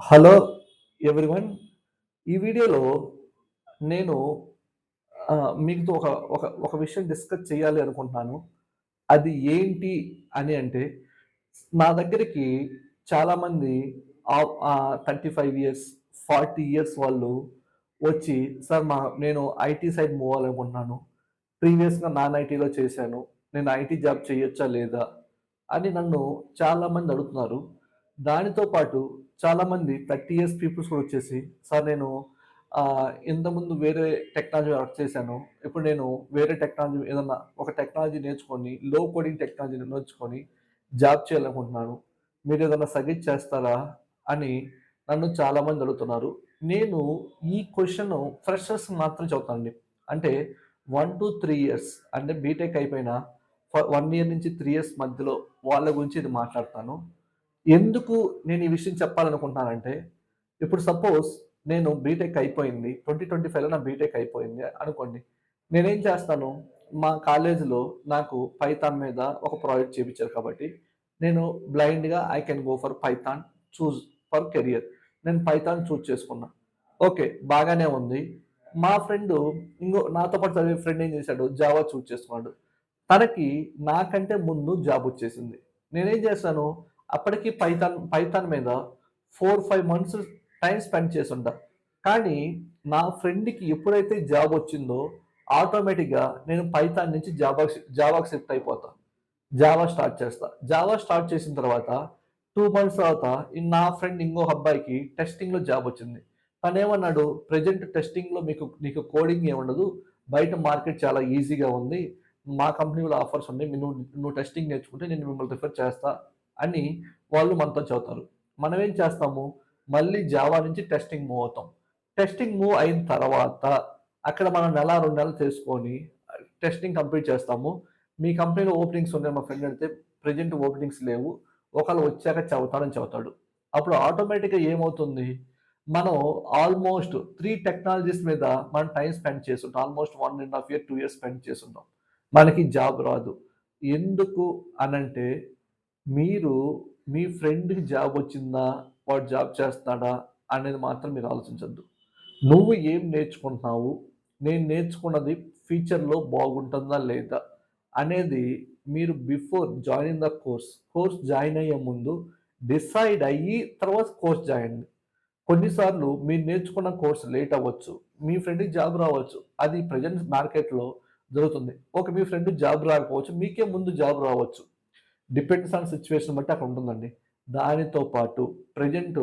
Hello everyone. ఈ వీడియోలో నేను మీతో ఒక ఒక ఒక విషయం డిస్కస్ చేయాలి అనుకుంటున్నాను. అది ఏంటి అని అంటే, నా దగ్గరికి చాలామంది 35 ఇయర్స్, 40 ఇయర్స్ వాళ్ళు వచ్చి, "సార్ నేను ఐటీ సైడ్ మూవ్ అవ్వాలనుకుంటున్నాను. ప్రీవియస్‌గా నాన్ ఐటీలో చేశాను. నేను ఐటీ జాబ్ చేయొచ్చా లేదా?" అని నన్ను చాలామంది అడుగుతున్నారు. దానితో పాటు చాలామంది 30 ఇయర్స్ పీపుల్స్ కూడా వచ్చేసి, "సార్ నేను ఇంతకుముందు వేరే టెక్నాలజీ వర్క్ చేశాను. ఇప్పుడు నేను వేరే టెక్నాలజీ ఏదన్నా ఒక టెక్నాలజీ నేర్చుకొని, లో కోడింగ్ టెక్నాలజీ నేర్చుకొని జాబ్ చేయాలనుకుంటున్నాను. మీరేదన్నా సజెస్ట్ చేస్తారా?" అని నన్ను చాలామంది అడుగుతున్నారు. నేను ఈ క్వెషను ఫ్రెషర్స్‌కి మాత్రం చెప్తానండి. అంటే 1-3 ఇయర్స్ అంటే బీటెక్ అయిపోయిన 1 ఇయర్ నుంచి 3 ఇయర్స్ మధ్యలో వాళ్ళ గురించి ఇది మాట్లాడతాను. ఎందుకు నేను ఈ విషయం చెప్పాలనుకుంటున్నానంటే, ఇప్పుడు సపోజ్ నేను బీటెక్ అయిపోయింది. 2025లో నా బీటెక్ అయిపోయింది అనుకోండి. నేనేం చేస్తాను, మా కాలేజీలో నాకు పైథాన్ మీద ఒక ప్రాజెక్ట్ చేపిచ్చారు కాబట్టి, నేను బ్లైండ్‌గా I can go for Python, choose for career. నేను పైథాన్ చూజ్ చేసుకున్నా. ఓకే. బాగానే ఉంది. మా ఫ్రెండు నాతో పాటు చదివే ఫ్రెండ్ ఏం చేశాడు, జావా చూజ్ చేసుకున్నాడు. తనకి నాకంటే ముందు జాబొచ్చేసింది. నేనేం చేశాను, అప్పటికి పైథాన్ మీద 4, 5 మంత్స్ టైమ్ స్పెండ్ చేసుంటా. కానీ నా ఫ్రెండ్‌కి ఎప్పుడైతే జాబొచ్చిందో ఆటోమేటిక్‌గా నేను పైథాన్ నుంచి జావాకి షిఫ్ట్ అయిపోతా. జావా స్టార్ట్ చేస్తా. జావా స్టార్ట్ చేసిన తర్వాత 2 మంత్స్ తర్వాత నా ఫ్రెండ్ ఇంకొక అబ్బాయికి టెస్టింగ్‌లో జాబొచ్చింది. తనేమన్నాడు, "ప్రెజెంట్ టెస్టింగ్‌లో నీకు కోడింగ్ ఏముండదు. బయట మార్కెట్ చాలా ఈజీగా ఉంది. మా కంపెనీలో ఆఫర్స్ ఉన్నాయి. నువ్వు టెస్టింగ్ నేర్చుకుంటే నేను మిమ్మల్ని రిఫర్ చేస్తా" అని వాళ్ళు మనతో చెబుతారు. మనమేం చేస్తాము, మళ్ళీ జావా నుంచి టెస్టింగ్ మూవ్ అవుతాం. టెస్టింగ్ మూవ్ అయిన తర్వాత అక్కడ మనం నెల, 2 నెలలు చేసుకొని టెస్టింగ్ కంప్లీట్ చేస్తాము. మీ కంపెనీలో ఓపెనింగ్స్ ఉన్నాయి మా ఫ్రెండ్ అడిగితే, ప్రెజెంట్ ఓపెనింగ్స్ లేవు. ఒకవేళ వచ్చాక చెబుతానని చెబుతాడు. అప్పుడు ఆటోమేటిక్‌గా ఏమవుతుంది, మనం ఆల్మోస్ట్ 3 టెక్నాలజీస్ మీద మనం టైమ్ స్పెండ్ చేసుంటాం. ఆల్మోస్ట్ 1 ½ ఇయర్, 2 ఇయర్స్ స్పెండ్ చేసుంటాం. మనకి జాబ్ రాదు. ఎందుకు అనంటే, మీరు మీ ఫ్రెండ్‌కి జాబ్ వచ్చిందా? వాడు జాబ్ చేస్తున్నాడా? అనేది మాత్రం మీరు ఆలోచించొద్దు. నువ్వు ఏం నేర్చుకుంటున్నావు? నేను నేర్చుకున్నది ఫ్యూచర్‌లో బాగుంటుందా? లేదా? అనేది మీరు before joining the course join అయ్యే ముందు డిసైడ్ అయ్యి తర్వాత కోర్స్ జాయిన్. కొన్నిసార్లు మీరు నేర్చుకున్న కోర్స్ లేట్ అవ్వచ్చు. మీ ఫ్రెండ్‌కి జాబ్ రావచ్చు. అది ప్రెజెంట్ మార్కెట్‌లో జరుగుతుంది. మీ ఫ్రెండ్‌కి జాబ్ రాకపోవచ్చు. మీకే ముందు జాబ్ రావచ్చు. డిపెండ్స్ ఆన్ సిట్యుయేషన్ బట్టి అక్కడ ఉంటుందండి. దానితో పాటు ప్రెజెంటు